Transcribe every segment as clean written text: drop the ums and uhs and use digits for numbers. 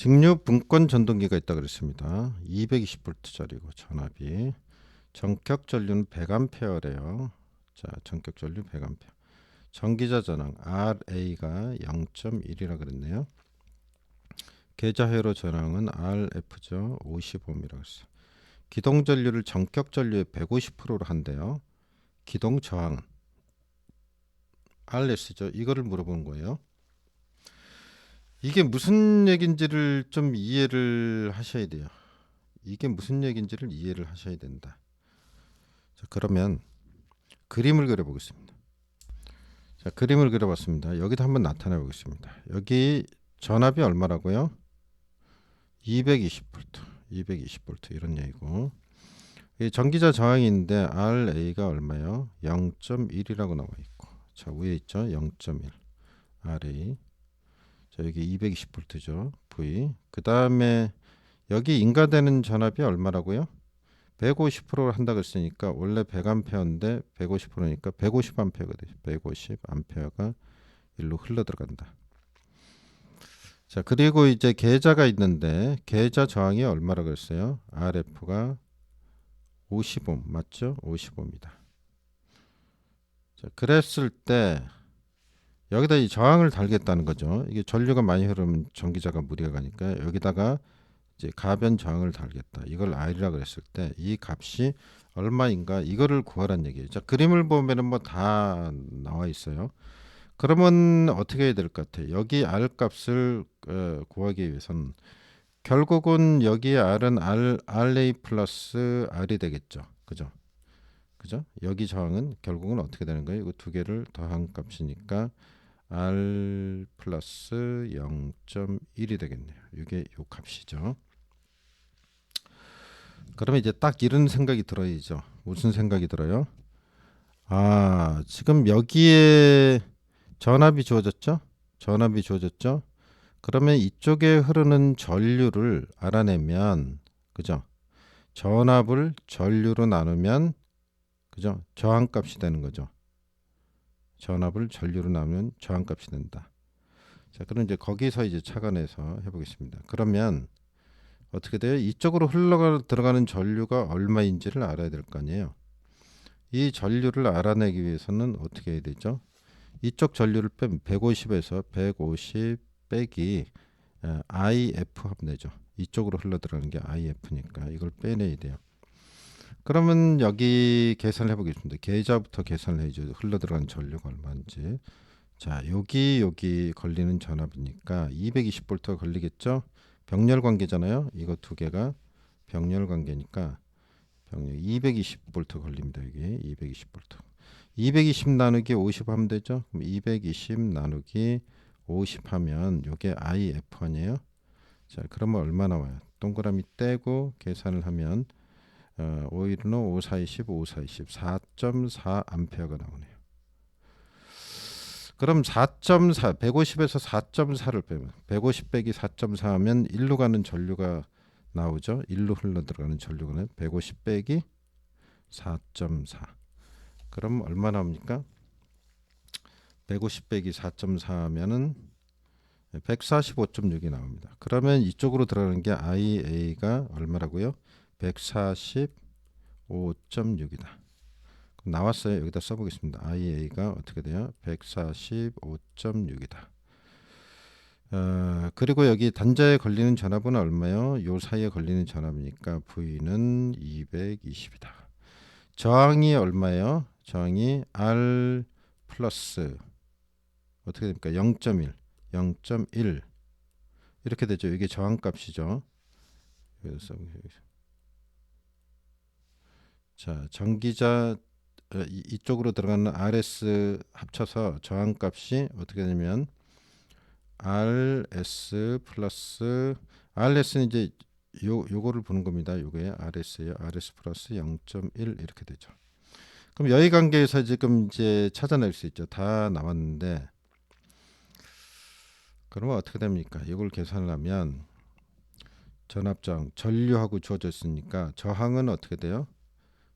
직류 분권 전동기가 있다 그랬습니다. 220V짜리고 전압이 전격 전류는 100A래요. 자, 전격 전류 100A. 전기자 전압 RA가 0.1이라 그랬네요. 계좌 회로 전압은 RF죠. 50Ω이라고 했어요. 기동 전류를 전격 전류의 150%로 한대요. 기동 저항 RS죠. 이거를 물어보는 거예요. 이게 무슨 얘긴지를 좀 이해를 하셔야 돼요. 이게 무슨 얘긴지를 이해를 하셔야 된다. 자, 그러면 그림을 그려보겠습니다. 자, 그림을 그려봤습니다. 여기도 한번 나타내 보겠습니다. 여기 전압이 얼마라고요? 220V, 220V 이런 얘기고, 이 전기자 저항인데 RA가 얼마요? 0.1이라고 나와 있고, 자 위에 있죠? 0.1 RA. 자 여기 220V죠. V. 그 다음에 여기 인가되는 전압이 얼마라고요? 150%를 한다고 했으니까 원래 100A인데 150%니까 150A가 되죠. 150A가 일로 흘러 들어간다. 자, 그리고 이제 계좌가 있는데 계좌 저항이 얼마라고 했어요? RF가 50옴 맞죠? 50옴이다. 자, 그랬을 때 여기다 이 저항을 달겠다는 거죠. 이게 전류가 많이 흐르면 전기자가 무리가 가니까 여기다가 이제 가변 저항을 달겠다. 이걸 R이라 그랬을 때 이 값이 얼마인가 이거를 구하란 얘기예요. 자, 그림을 보면은 뭐 다 나와 있어요. 그러면 어떻게 해야 될 것 같아요? 여기 R 값을 구하기 위해서는 결국은 여기 R은 RA 플러스 R이 되겠죠. 그죠? 그죠? 여기 저항은 결국은 어떻게 되는 거예요? 이거 두 개를 더한 값이니까 R 플러스 0.1이 되겠네요. 이게 요 값이죠. 그러면 이제 딱 이런 생각이 들어야죠. 무슨 생각이 들어요? 아, 지금 여기에 전압이 주어졌죠? 전압이 주어졌죠? 그러면 이쪽에 흐르는 전류를 알아내면, 그죠? 전압을 전류로 나누면, 그죠? 저항값이 되는 거죠. 전압을 전류로 나누면 저항값이 된다. 자, 그럼 이제 거기서 이제 착안해서 해보겠습니다. 그러면 어떻게 돼요? 이쪽으로 들어가는 전류가 얼마인지를 알아야 될 거 아니에요. 이 전류를 알아내기 위해서는 어떻게 해야 되죠? 이쪽 전류를 빼면 150에서 150 빼기 IF 하면 되죠. 이쪽으로 흘러 들어가는 게 IF니까 이걸 빼내야 돼요. 그러면 여기 계산을 해보겠습니다. 계좌부터 계산을 해야죠. 흘러 들어가는 전류가 얼마인지. 자, 여기 걸리는 전압이니까 220V가 걸리겠죠? 병렬 관계잖아요. 이거 두 개가 병렬 관계니까 병렬 220V 걸립니다. 여기 220V. 220 나누기 50 하면 되죠? 그럼 220 나누기 50 하면 요게 IF 아니에요? 자, 그러면 얼마 나와요? 동그라미 떼고 계산을 하면 5 1은 5, 4, 20, 5, 4, 20, 4.4 암페어가 나오네요. 그럼 4.4, 150에서 4.4를 빼면 150 빼기 4.4 하면 1로 가는 전류가 나오죠. 1로 흘러 들어가는 전류는 150 빼기 4.4. 그럼 얼마 나옵니까? 150 빼기 4.4 하면은 145.6이 나옵니다. 그러면 이쪽으로 들어가는 게 IA가 얼마라고요? 145.6이다. 나왔어요. 여기다 써보겠습니다. IA가 어떻게 돼요? 145.6이다. 그리고 여기 단자에 걸리는 전압은 얼마요? 요 사이에 걸리는 전압이니까 V는 220이다. 저항이 얼마예요? 저항이 R 플러스 어떻게 됩니까? 0.1, 0.1 이렇게 되죠. 이게 저항값이죠. 그래서 자, 전기자 이쪽으로 들어가는 RS 합쳐서 저항값이 어떻게 되냐면 RS 플러스 RS는 이제 요거를 보는 겁니다. 요게 RS예요. RS 플러스 0.1 이렇게 되죠. 그럼 여기 관계에서 지금 이제 찾아낼 수 있죠. 다 나왔는데 그러면 어떻게 됩니까? 이걸 계산을 하면 전압저항 전류하고 주어져 있으니까 저항은 어떻게 돼요?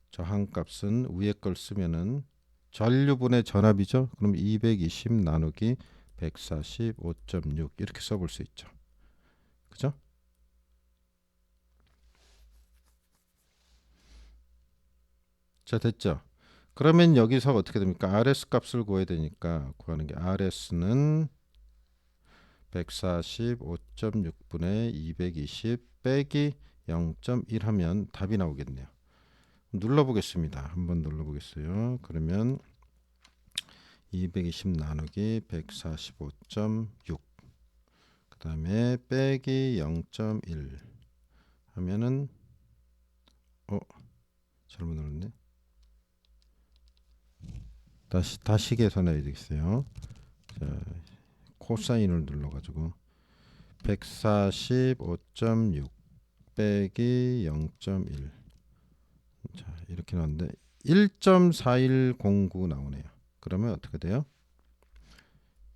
저항값은 위에 걸 쓰면은 전류분의 전압이죠. 그럼 220 나누기 145.6 이렇게 써볼 수 있죠. 그죠? 자, 됐죠? 그러면 여기서 어떻게 됩니까? RS 값을 구해야 되니까 구하는 게 RS는 145.6분의 220 빼기 0.1 하면 답이 나오겠네요. 눌러보겠습니다. 한번 눌러보겠어요. 그러면 220 나누기 145.6 그 다음에 빼기 0.1 하면은 잘못 눌렀네. 다시 계산해야 되겠어요. 자, 코사인을 눌러가지고 145.6 빼기 0.1 자 이렇게 나왔는데 1.4109 나오네요. 그러면 어떻게 돼요?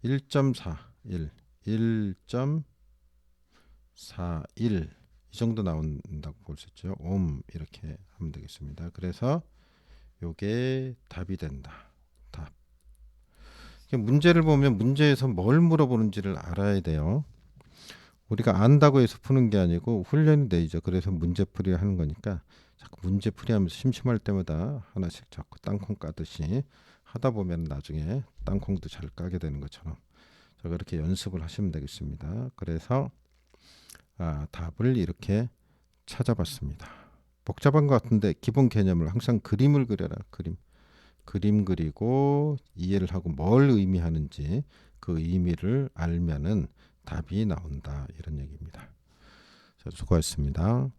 1.41 1.41 이 정도 나온다고 볼 수 있죠. 옴 이렇게 하면 되겠습니다. 그래서 요게 답이 된다. 답. 문제를 보면 문제에서 뭘 물어보는지를 알아야 돼요. 우리가 안다고 해서 푸는 게 아니고 훈련이 되죠. 그래서 문제풀이 하는 거니까 자꾸 문제풀이 하면서 심심할 때마다 하나씩 자꾸 땅콩 까듯이 하다 보면 나중에 땅콩도 잘 까게 되는 것처럼 자, 그렇게 연습을 하시면 되겠습니다. 그래서 답을 이렇게 찾아봤습니다. 복잡한 것 같은데 기본 개념을 항상 그림을 그려라. 그림 그리고 이해를 하고 뭘 의미하는지 그 의미를 알면은 답이 나온다 이런 얘기입니다. 자, 수고하셨습니다.